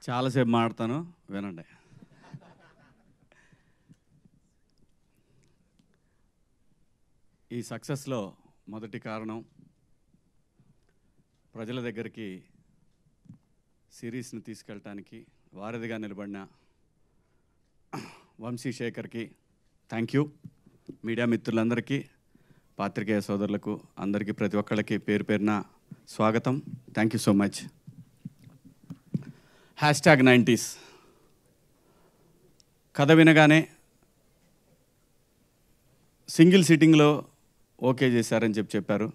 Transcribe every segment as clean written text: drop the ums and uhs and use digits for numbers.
చాలాసేపు మాడతాను, వినండి. ఈ సక్సెస్లో మొదటి కారణం ప్రజల దగ్గరికి సిరీస్ని తీసుకెళ్ళటానికి వారధిగా నిలబడిన వంశీశేఖర్కి థ్యాంక్ యూ. మీడియా మిత్రులందరికీ, పాత్రికేయ సోదరులకు అందరికీ, ప్రతి ఒక్కళ్ళకి పేరు పేరున స్వాగతం. Thank you so much. #90s కథ వినగానే సింగిల్ సిట్టింగ్లో ఓకే చేశారని చెప్పారు.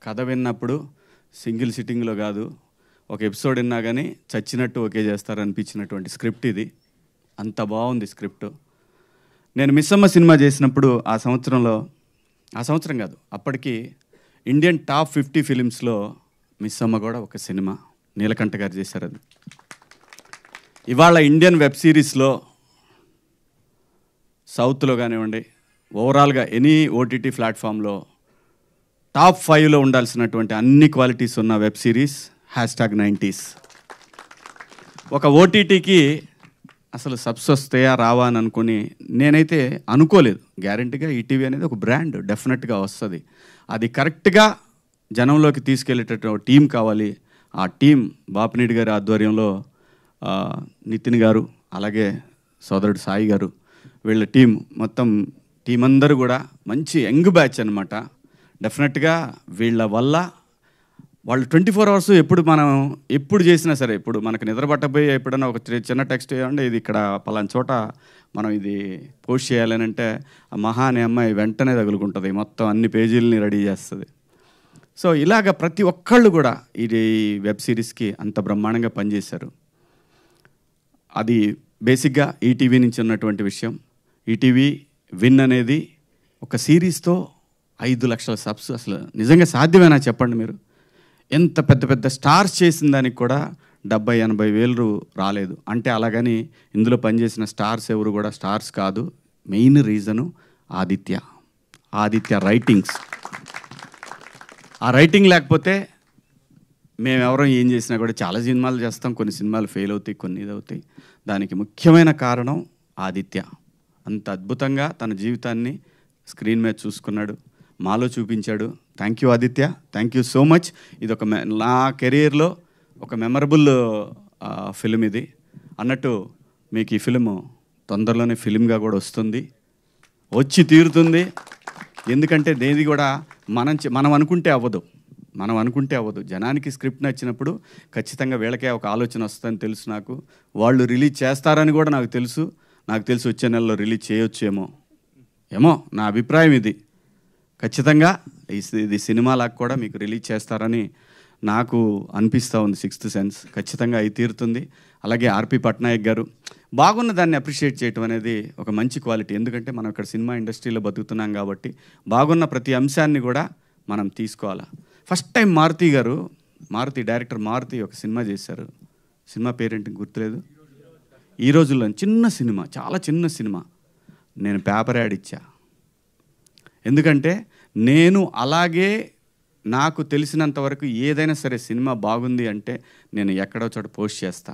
కథ విన్నప్పుడు సింగిల్ సిట్టింగ్లో కాదు, ఒక ఎపిసోడ్ విన్నా కానీ చచ్చినట్టు ఓకే చేస్తారనిపించినటువంటి స్క్రిప్ట్ ఇది. అంత బాగుంది స్క్రిప్ట్. నేను మిస్సమ్మ సినిమా చేసినప్పుడు ఆ సంవత్సరం కాదు, అప్పటికి ఇండియన్ టాప్ 50 ఫిలిమ్స్లో మిస్సమ్మ కూడా ఒక సినిమా. నీలకంఠ గారు చేశారు అది. ఇవాళ ఇండియన్ వెబ్ సిరీస్లో సౌత్లో కానివ్వండి, ఓవరాల్గా ఎనీ ఓటీటీ ప్లాట్ఫామ్లో టాప్ 5లో ఉండాల్సినటువంటి అన్ని క్వాలిటీస్ ఉన్న వెబ్ సిరీస్ #90s. ఒక ఓటీటీకి అసలు సబ్స్ వస్తాయా రావా అని అనుకుని నేనైతే అనుకోలేదు. గ్యారంటీగా ఈటీవీ అనేది ఒక బ్రాండ్, డెఫినెట్గా వస్తుంది. అది కరెక్ట్గా జనంలోకి తీసుకెళ్ళేటటువంటి టీం కావాలి. ఆ టీం బాపినీడి గారి ఆధ్వర్యంలో నితిన్ గారు, అలాగే సోదరుడు సాయి గారు, వీళ్ళ టీం, మొత్తం టీం అందరూ కూడా మంచి యంగ్ బ్యాచ్ అనమాట. డెఫినెట్గా వీళ్ళ వల్ల వాళ్ళు 24 అవర్స్ ఎప్పుడు చేసినా సరే, ఇప్పుడు మనకు నిద్ర పట్టబోయి ఎప్పుడైనా ఒక చిన్న టెక్స్ట్ చేయండి, ఇది ఇక్కడ పలానా చోట మనం ఇది పోస్ట్ చేయాలని అంటే ఆ మహా అనే అమ్మాయి వెంటనే తగులుకుంటుంది, మొత్తం అన్ని పేజీలని రెడీ చేస్తుంది. సో ఇలాగ ప్రతి ఒక్కళ్ళు కూడా ఇది వెబ్ సిరీస్కి అంత బ్రహ్మాండంగా పనిచేశారు. అది బేసిక్గా ఈటీవీ నుంచి ఉన్నటువంటి విషయం. ఈటీవీ విన్ అనేది ఒక సిరీస్తో 5 లక్షల సబ్స్ అసలు నిజంగా సాధ్యమేనా చెప్పండి మీరు? ఎంత పెద్ద పెద్ద స్టార్స్ చేసిన దానికి కూడా 70-80 వేలు రాలేదు అంటే, అలాగని ఇందులో పనిచేసిన స్టార్స్ ఎవరు కూడా స్టార్స్ కాదు. Main reason Aditya writings. ఆ రైటింగ్ లేకపోతే మేమెవరం ఏం చేసినా కూడా, చాలా సినిమాలు చేస్తాం, కొన్ని సినిమాలు ఫెయిల్ అవుతాయి, కొన్ని ఇది అవుతాయి. దానికి ముఖ్యమైన కారణం ఆదిత్య. అంత అద్భుతంగా తన జీవితాన్ని స్క్రీన్ మీద చూసుకున్నాడు, మాలో చూపించాడు. Thank you Aditya, thank you so much. ఇది ఒక నా కెరీర్లో ఒక మెమరబుల్ ఫిలిం ఇది. అన్నట్టు మీకు ఈ ఫిలిం తొందరలోనే ఫిలింగా కూడా వచ్చి తీరుతుంది. ఎందుకంటే దేది కూడా మనం అనుకుంటే అవ్వదు. జనానికి స్క్రిప్ట్ నచ్చినప్పుడు ఖచ్చితంగా వీళ్ళకే ఒక ఆలోచన వస్తుందని తెలుసు నాకు. వాళ్ళు రిలీజ్ చేస్తారని కూడా నాకు తెలుసు వచ్చే నెలలో రిలీజ్ చేయొచ్చేమో నా అభిప్రాయం ఇది. ఖచ్చితంగా ఇది సినిమాలాగా కూడా మీకు రిలీజ్ చేస్తారని నాకు అనిపిస్తూ ఉంది. 6th సెన్స్ ఖచ్చితంగా అయి తీరుతుంది. అలాగే ఆర్పి పట్నాయక్ గారు బాగున్న దాన్ని అప్రిషియేట్ చేయటం అనేది ఒక మంచి క్వాలిటీ. ఎందుకంటే మనం ఇక్కడ సినిమా ఇండస్ట్రీలో బతుకుతున్నాం కాబట్టి బాగున్న ప్రతి అంశాన్ని కూడా మనం తీసుకోవాలా. ఫస్ట్ టైం డైరెక్టర్ మారుతి ఒక సినిమా చేశారు. సినిమా పేరేంటి గుర్తులేదు. ఈ రోజుల్లో చిన్న సినిమా, చాలా చిన్న సినిమా. నేను పేపర్ యాడ్ ఇచ్చా. ఎందుకంటే నేను అలాగే నాకు తెలిసినంత వరకు ఏదైనా సరే సినిమా బాగుంది అంటే నేను ఎక్కడో చోట పోస్ట్ చేస్తా.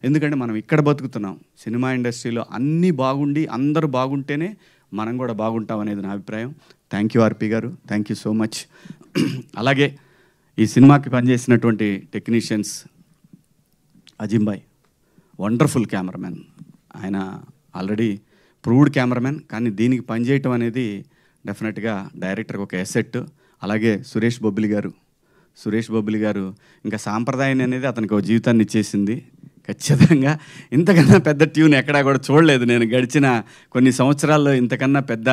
ఎందుకంటే మనం ఇక్కడ బతుకుతున్నాం. సినిమా ఇండస్ట్రీలో అన్నీ బాగుండి అందరూ బాగుంటేనే మనం కూడా బాగుంటాం అనేది నా అభిప్రాయం. థ్యాంక్ యూ ఆర్పి గారు, థ్యాంక్ యూ సో మచ్. అలాగే ఈ సినిమాకి పనిచేసినటువంటి టెక్నీషియన్స్, అజింబాయ్ వండర్ఫుల్ కెమెరామెన్. ఆయన ఆల్రెడీ ప్రూవ్డ్ కెమెరామెన్, కానీ దీనికి పనిచేయటం అనేది డెఫినెట్గా డైరెక్టర్కి ఒక ఎసెట్. అలాగే సురేష్ బొబ్బిలి గారు ఇంకా సాంప్రదాయం అనేది అతనికి ఒక జీవితాన్ని ఇచ్చేసింది. ఖచ్చితంగా ఇంతకన్నా పెద్ద ట్యూన్ ఎక్కడా కూడా చూడలేదు నేను గడిచిన కొన్ని సంవత్సరాల్లో. ఇంతకన్నా పెద్ద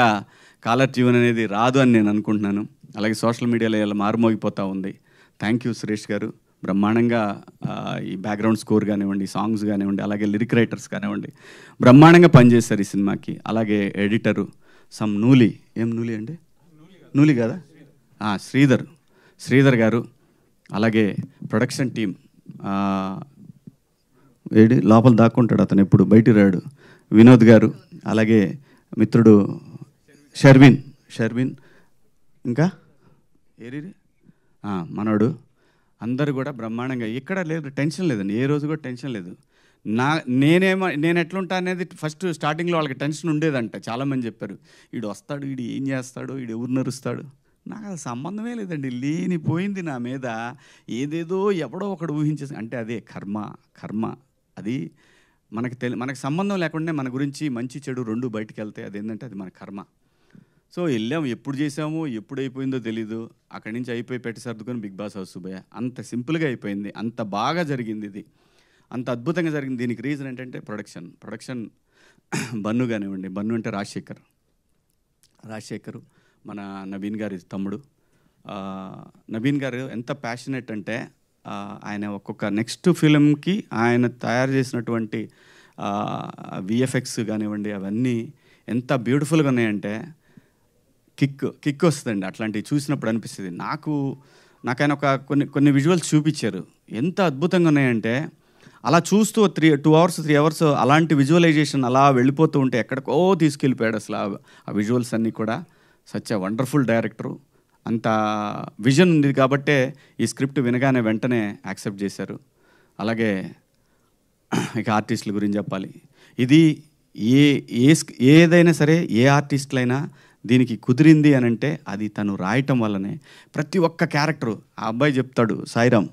కాలర్ ట్యూన్ అనేది రాదు అని నేను అనుకుంటున్నాను. అలాగే సోషల్ మీడియాలో ఇలా మారుమోగిపోతూ ఉంది. థ్యాంక్ యూ సురేష్ గారు. బ్రహ్మాండంగా ఈ బ్యాక్గ్రౌండ్ స్కోర్ కానివ్వండి, సాంగ్స్ కానివ్వండి, అలాగే లిరిక్ రైటర్స్ కానివ్వండి, బ్రహ్మాండంగా పనిచేస్తారు ఈ సినిమాకి. అలాగే ఎడిటరు నూలి కదా, శ్రీధర్ గారు. అలాగే ప్రొడక్షన్ టీం లోపల దాక్కుంటాడు, అతను ఎప్పుడు బయటికి రాడు, వినోద్ గారు. అలాగే మిత్రుడు షర్విన్ ఇంకా మనోడు. అందరూ కూడా బ్రహ్మాండంగా, ఎక్కడ లేదు టెన్షన్ లేదండి, ఏ రోజు కూడా టెన్షన్ లేదు. నేను ఎట్లుంటా అనేది ఫస్ట్ స్టార్టింగ్లో వాళ్ళకి టెన్షన్ ఉండేదంట. చాలామంది చెప్పారు, వీడు వస్తాడు, వీడు ఏం చేస్తాడు, వీడు ఎవరు నరుస్తాడు. నాకు అది సంబంధమే లేదండి. లేనిపోయింది నా మీద ఏదేదో ఎవడో ఒకడు ఊహించేసి, అంటే అదే కర్మ అది మనకు సంబంధం లేకుండా మన గురించి మంచి చెడు రెండు బయటికి వెళ్తాయి. అదేంటంటే అది మన కర్మ. సో వెళ్ళాము, ఎప్పుడు చేసామో ఎప్పుడు అయిపోయిందో తెలీదు. అక్కడి నుంచి అయిపోయి పెట్టి సర్దుకొని బిగ్ బాస్ హౌస్ పోయా. అంత సింపుల్గా అయిపోయింది, అంత బాగా జరిగింది, ఇది అంత అద్భుతంగా జరిగింది. దీనికి రీజన్ ఏంటంటే ప్రొడక్షన్ బన్ను కానివ్వండి. బన్ను అంటే రాజశేఖర్ మన నవీన్ గారి తమ్ముడు. నవీన్ గారు ఎంత ప్యాషనెట్ అంటే ఆయన ఒక్కొక్క నెక్స్ట్ ఫిలింకి ఆయన తయారు చేసినటువంటి విఎఫ్ఎక్స్ కానివ్వండి, అవన్నీ ఎంత బ్యూటిఫుల్గా ఉన్నాయంటే కిక్ వస్తుందండి. అట్లాంటివి చూసినప్పుడు అనిపిస్తుంది. నాకైనా కొన్ని విజువల్స్ చూపించారు, ఎంత అద్భుతంగా ఉన్నాయంటే అలా చూస్తూ 2 hours 3 hours అలాంటి విజువలైజేషన్ అలా వెళ్ళిపోతూ ఉంటే ఎక్కడికో తీసుకెళ్ళిపోయాడు అసలు ఆ విజువల్స్ అన్నీ కూడా. Such a wonderful director. అంత విజన్ ఉంది కాబట్టే ఈ స్క్రిప్ట్ వినగానే వెంటనే యాక్సెప్ట్ చేశారు. అలాగే ఇక ఆర్టిస్టుల గురించి చెప్పాలి. ఇది ఏదైనా సరే, ఏ ఆర్టిస్టులైనా దీనికి కుదిరింది అని అంటే అది తను రాయటం వల్లనే. ప్రతి ఒక్క క్యారెక్టరు ఆ అబ్బాయి చెప్తాడు, సాయిరామ్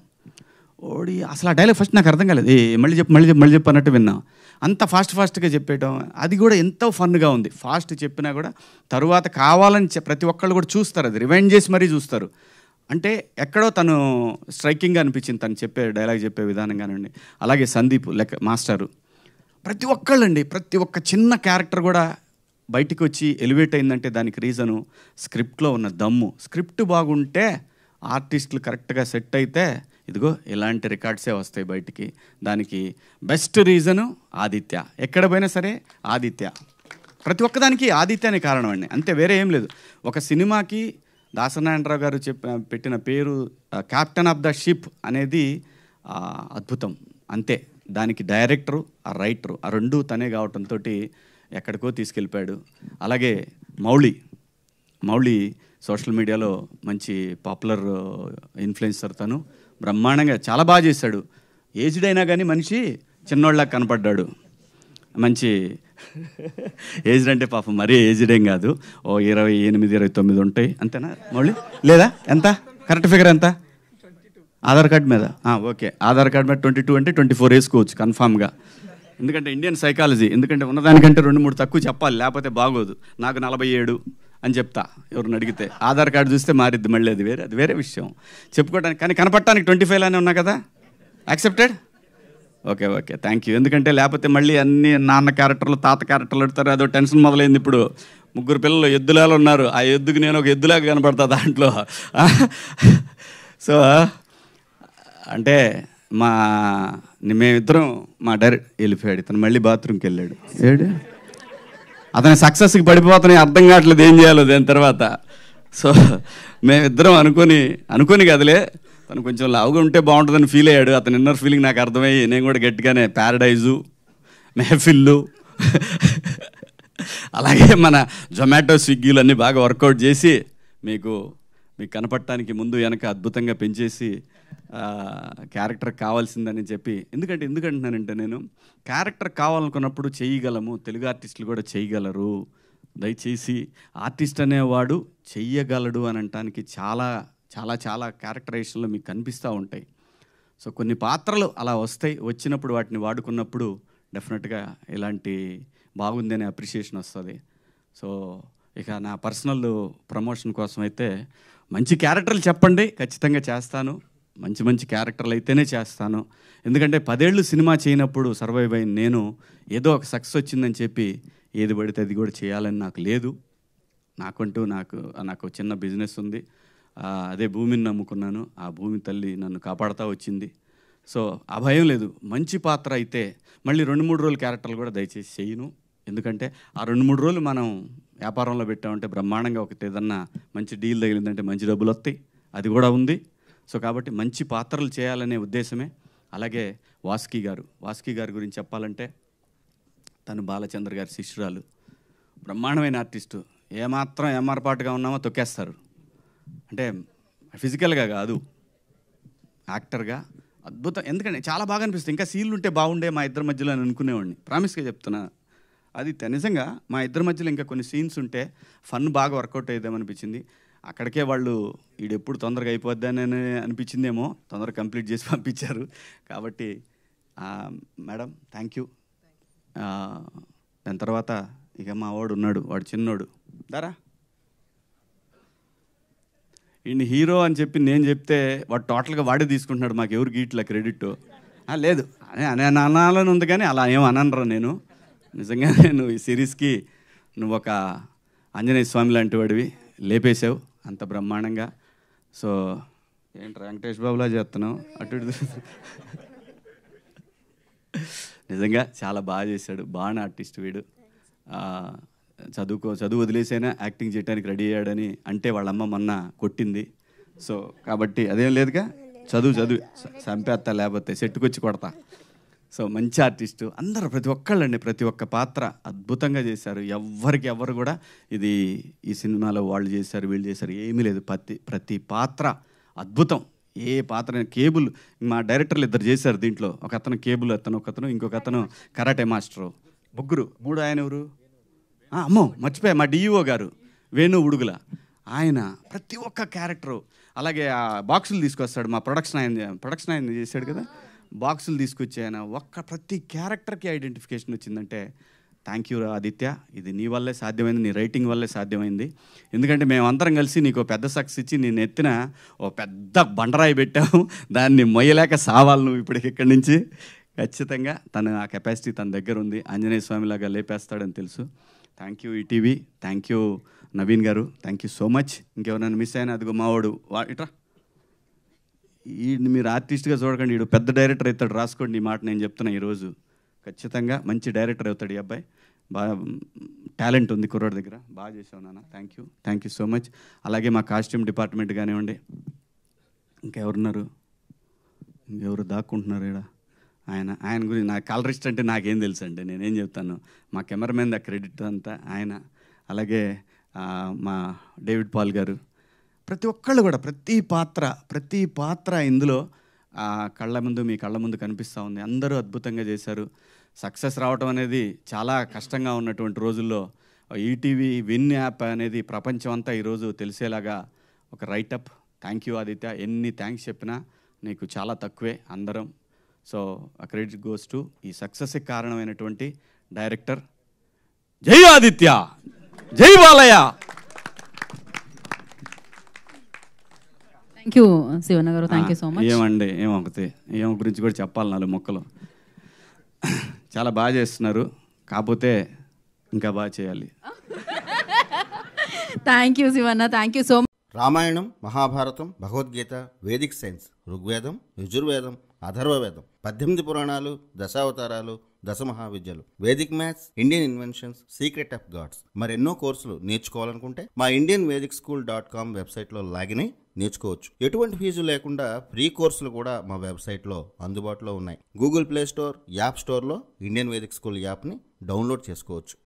ఓడి అసలు ఆ డైలాగ్ ఫస్ట్ నాకు అర్థం కాలేదు. మళ్ళీ చెప్పు అన్నట్టు విన్నా. అంత ఫాస్ట్గా చెప్పేయటం, అది కూడా ఎంతో ఫన్గా ఉంది. ఫాస్ట్ చెప్పినా కూడా తరువాత కావాలని ప్రతి ఒక్కళ్ళు కూడా చూస్తారు, అది రివైండ్ చేసి మరీ చూస్తారు. అంటే ఎక్కడో తను స్ట్రైకింగ్గా అనిపించింది తను డైలాగ్ చెప్పే విధానం కానివ్వండి. అలాగే సందీప్ మాస్టరు, ప్రతి ఒక్క చిన్న క్యారెక్టర్ కూడా బయటికి వచ్చి ఎలివేట్ అయిందంటే దానికి రీజను స్క్రిప్ట్లో ఉన్న దమ్ము. స్క్రిప్ట్ బాగుంటే, ఆర్టిస్టులు కరెక్ట్గా సెట్ అయితే ఇదిగో ఇలాంటి రికార్డ్సే వస్తాయి బయటికి. దానికి బెస్ట్ రీజను ఆదిత్య. ఎక్కడ పోయినా సరే ఆదిత్య, ప్రతి ఒక్కదానికి ఆదిత్యనే కారణం అండి, అంతే, వేరే ఏం లేదు. ఒక సినిమాకి దాసనారాయణరావు గారు పెట్టిన పేరు క్యాప్టెన్ ఆఫ్ ద షిప్ అనేది అద్భుతం, అంతే. దానికి డైరెక్టరు, ఆ రైటరు, ఆ రెండు తనే కావటంతో ఎక్కడికో తీసుకెళ్ళిపోయాడు. అలాగే మౌళి సోషల్ మీడియాలో మంచి పాపులర్ ఇన్ఫ్లుయెన్సర్. తను బ్రహ్మాండంగా చాలా బాగా చేశాడు. ఏజ్డ్ అయినా కానీ మనిషి చిన్నోళ్ళకి కనపడ్డాడు. మంచి ఏజ్డ్ అంటే పాపం మరీ ఏజ్డ్ ఏం కాదు, 28 29 ఉంటాయి అంతేనా మౌళి? లేదా ఎంత కరెక్ట్ ఫిగర్ ఎంత? ఆధార్ కార్డు మీద ఓకే, ఆధార్ కార్డు మీద 22 అంటే 24 వేసుకోవచ్చు కన్ఫామ్గా. ఎందుకంటే ఇండియన్ సైకాలజీ, ఎందుకంటే ఉన్నదానికంటే 2-3 తక్కువ చెప్పాలి, లేకపోతే బాగోదు. నాకు 47 అని చెప్తా ఎవరిని అడిగితే. ఆధార్ కార్డు చూస్తే మారిద్ది మళ్ళీ, అది వేరే విషయం చెప్పుకోవడానికి. కానీ కనపడటానికి 25 ఉన్నా కదా, యాక్సెప్టెడ్. Okay thank you. ఎందుకంటే లేకపోతే మళ్ళీ అన్ని నాన్న క్యారెక్టర్లు, తాత క్యారెక్టర్లు పెడతారు, అదో టెన్షన్ మొదలైంది. ఇప్పుడు 3 పిల్లలు ఎద్దులాలు ఉన్నారు, ఆ ఎద్దుకు నేను ఒక ఎద్దులాగా కనపడతా దాంట్లో. సో అంటే మేమిద్దరం మా డైరెక్ట్ వెళ్ళిపోయాడు, ఇతను మళ్ళీ బాత్రూమ్కి వెళ్ళాడు. అతని సక్సెస్కి పడిపోతున్నాయి, అర్థం కావట్లేదు ఏం చేయాలో దాని తర్వాత. సో మేమిద్దరం అనుకోని కదలే, తను కొంచెం లావుగా ఉంటే బాగుంటుందని ఫీల్ అయ్యాడు. అతని ఇన్నర్ ఫీలింగ్ నాకు అర్థమయ్యి నేను కూడా గట్టిగానే ప్యారడైజు, మెహఫిల్లు, అలాగే మన జొమాటో, స్విగ్గీలు అన్నీ బాగా వర్కౌట్ చేసి మీకు కనపడటానికి ముందు వెనక అద్భుతంగా పెంచేసి క్యారెక్టర్ కావాల్సిందని చెప్పి. ఎందుకంటున్నానంటే నేను క్యారెక్టర్ కావాలనుకున్నప్పుడు చేయగలము, తెలుగు ఆర్టిస్టులు కూడా చేయగలరు. దయచేసి ఆర్టిస్ట్ అనేవాడు చెయ్యగలడు అని అనటానికి చాలా చాలా చాలా క్యారెక్టరైజేషన్లో మీకు కనిపిస్తూ ఉంటాయి. సో కొన్ని పాత్రలు అలా వచ్చినప్పుడు వాటిని వాడుకున్నప్పుడు డెఫినెట్గా ఇలాంటి బాగుంది అనే అప్రిషియేషన్ వస్తుంది. సో ఇక నా పర్సనల్ ప్రమోషన్ కోసం అయితే మంచి క్యారెక్టర్లు చెప్పండి, ఖచ్చితంగా చేస్తాను. మంచి క్యారెక్టర్లు అయితేనే చేస్తాను. ఎందుకంటే 10 ఏళ్ళు సినిమా చేయనప్పుడు సర్వైవ్ అయిన నేను ఏదో ఒక సక్సెస్ వచ్చిందని చెప్పి ఏది పడితే అది కూడా చేయాలని నాకు లేదు. నాకు చిన్న బిజినెస్ ఉంది, అదే భూమిని నమ్ముకున్నాను. ఆ భూమి తల్లి నన్ను కాపాడుతూ వచ్చింది. సో ఆ భయం లేదు. మంచి పాత్ర అయితే మళ్ళీ 2-3 రోజులు క్యారెక్టర్లు కూడా దయచేసి చేయను. ఎందుకంటే ఆ 2-3 రోజులు మనం వ్యాపారంలో పెట్టామంటే బ్రహ్మాండంగా ఏదన్నా మంచి డీల్ తగిలిందంటే మంచి డబ్బులు వస్తాయి, అది కూడా ఉంది. సో కాబట్టి మంచి పాత్రలు చేయాలనే ఉద్దేశమే. అలాగే వాసుకి గారి గురించి చెప్పాలంటే తను బాలచంద్ర గారి శిష్యురాలు, బ్రహ్మాండమైన ఆర్టిస్టు. ఏమాత్రం ఏమార్పాటుగా ఉన్నామో తొక్కేస్తారు. అంటే ఫిజికల్గా కాదు, యాక్టర్గా అద్భుతం. ఎందుకంటే చాలా బాగా అనిపిస్తుంది. ఇంకా సీన్లు ఉంటే బాగుండే మా ఇద్దరి మధ్యలో అని అనుకునేవాడిని. ప్రామిస్గా చెప్తున్నా. అది నిజంగా మా ఇద్దరి మధ్యలో ఇంకా కొన్ని సీన్స్ ఉంటే ఫన్ బాగా వర్కౌట్ అయ్యేదేమనిపించింది. అక్కడికే వాళ్ళు ఈడెప్పుడు తొందరగా అయిపోద్దని అనిపించిందేమో, తొందరగా కంప్లీట్ చేసి పంపించారు. కాబట్టి మేడం థ్యాంక్ యూ. దాని తర్వాత ఇక మా వాడు ఉన్నాడు, వాడు చిన్నోడు దారా, ఈయన హీరో అని చెప్పి నేను చెప్తే వాడు టోటల్గా వాడే తీసుకుంటున్నాడు. మాకు ఎవరు గీట్ల క్రెడిట్ లేదు అని అనాలని ఉంది, కానీ అలా ఏం అననరా నేను. నిజంగా నేను ఈ సిరీస్కి నువ్వు ఒక ఆంజనేయ స్వామి లాంటి వాడివి, లేపేసావు అంత బ్రహ్మాండంగా. సో ఏంటి వెంకటేష్ బాబులా చేస్తున్నావు అటు ఇటు. నిజంగా చాలా బాగా చేశాడు, బాగా ఆర్టిస్ట్ వీడు. చదువు వదిలేసైనా యాక్టింగ్ చేయడానికి రెడీ అయ్యాడని అంటే వాళ్ళమ్మ మొన్న కొట్టింది. సో కాబట్టి అదేం లేదుగా, చదువు చంపేస్తా, లేకపోతే సెట్టుకొచ్చి కొడతా. సో మంచి ఆర్టిస్టు అందరూ, ప్రతి ఒక్కళ్ళండి, ప్రతి ఒక్క పాత్ర అద్భుతంగా చేశారు. ఎవరు కూడా ఇది ఈ సినిమాలో వాళ్ళు చేశారు వీళ్ళు చేశారు ఏమీ లేదు. ప్రతి పాత్ర అద్భుతం. ఏ పాత్ర కేబుల్ మా డైరెక్టర్లు ఇద్దరు చేశారు దీంట్లో. ఒక అతను కేబుల్ అతను, ఇంకొక అతను కరాటే మాస్టరు, మూడు ఆయన ఎవరు, అమ్మో మర్చిపోయా, మా డిఈఓ గారు వేణు ఉడుగుల, ఆయన ప్రతి ఒక్క క్యారెక్టరు. అలాగే ఆ బాక్సులు తీసుకొస్తాడు మా ప్రొడక్షన్ ఆయన చేశాడు కదా, బాక్సులు తీసుకొచ్చి ఆయన ప్రతి క్యారెక్టర్కి ఐడెంటిఫికేషన్ వచ్చిందంటే థ్యాంక్ యూ ఆదిత్య. ఇది నీ వల్లే సాధ్యమైంది, నీ రైటింగ్ వల్లే సాధ్యమైంది. ఎందుకంటే మేమందరం కలిసి నీకు పెద్ద సక్సెస్ ఇచ్చి నేను ఎత్తిన పెద్ద బండరాయి పెట్టాము, దాన్ని మొయ్యలేక సావాలి నువ్వు ఇప్పటికి ఇక్కడి నుంచి. ఖచ్చితంగా ఆ కెపాసిటీ తన దగ్గర ఉంది, ఆంజనేయ స్వామిలాగా లేపేస్తాడని తెలుసు. Thank you ETV, thank you Naveen గారు, థ్యాంక్ యూ సో మచ్. ఇంకెవరైనా మిస్ అయినా అదిగో మావాడు ఇట్రా, వీడిని మీరు ఆర్టిస్ట్గా చూడకండి, వీడు పెద్ద డైరెక్టర్ అవుతాడు, రాసుకోండి ఈ మాట నేను చెప్తున్నా. ఈరోజు ఖచ్చితంగా మంచి డైరెక్టర్ అవుతాడు ఈ అబ్బాయి. బాగా టాలెంట్ ఉంది కుర్రోడి దగ్గర, బాగా చేసావు నాన్న. Thank you so much. అలాగే మా కాస్ట్యూమ్ డిపార్ట్మెంట్ కానివ్వండి, ఇంకెవరు దాక్కుంటున్నారు ఇక్కడ, ఆయన గురించి నాకు కలరిస్ట్ అంటే నాకేం తెలుసు అండి, నేనేం చెప్తాను. మా కెమెరామెన్ ద క్రెడిట్ అంతా ఆయన. అలాగే మా డేవిడ్ పాల్ గారు, ప్రతి ఒక్కళ్ళు కూడా ప్రతి పాత్ర ఇందులో మీ కళ్ళ ముందు కనిపిస్తూ ఉంది. అందరూ అద్భుతంగా చేశారు. సక్సెస్ రావటం అనేది చాలా కష్టంగా ఉన్నటువంటి రోజుల్లో ఈటీవీ విన్ యాప్ అనేది ప్రపంచం అంతా ఈరోజు తెలిసేలాగా ఒక రైటప్. థ్యాంక్ యూ ఆదిత్య, ఎన్ని థ్యాంక్స్ చెప్పినా నీకు చాలా తక్కువే అందరం. సో ఆ క్రెడిట్ గోస్ టు ఈ సక్సెస్కి కారణమైనటువంటి డైరెక్టర్. జై ఆదిత్య, జై బాలయ్య. థ్యాంక్ యూ శివన్న గారు, థ్యాంక్ యూ సో మచ్. ఏమండి ఏం గురించి కూడా చెప్పాలి, 4 మొక్కలు. చాలా బాగా చేస్తున్నారు, కాకపోతే ఇంకా బాగా చేయాలి. Thank you Shivanna, thank you so much. Ramayanam, Mahabharatam, Bhagavad Gita, vedic science, Rigvedam, Yajurvedam, Atharvavedam, 18 పురాణాలు, దశావతారాలు, 10 మహావిద్యలు, vedic maths, Indian inventions, secret of gods, మరెన్నో కోర్సులు నేర్చుకోవాలనుకుంటే మా indianvedicSchool.com వెబ్సైట్లో లాగిన్ అయి నేర్చుకోవచ్చు. ఎటువంటి ఫీజు లేకుండా ఫ్రీ కోర్సులు కూడా మా వెబ్సైట్లో అందుబాటులో ఉన్నాయి. గూగుల్ ప్లే స్టోర్, యాప్ స్టోర్లో ఇండియన్ వేదిక్ స్కూల్ యాప్ని డౌన్లోడ్ చేసుకోవచ్చు.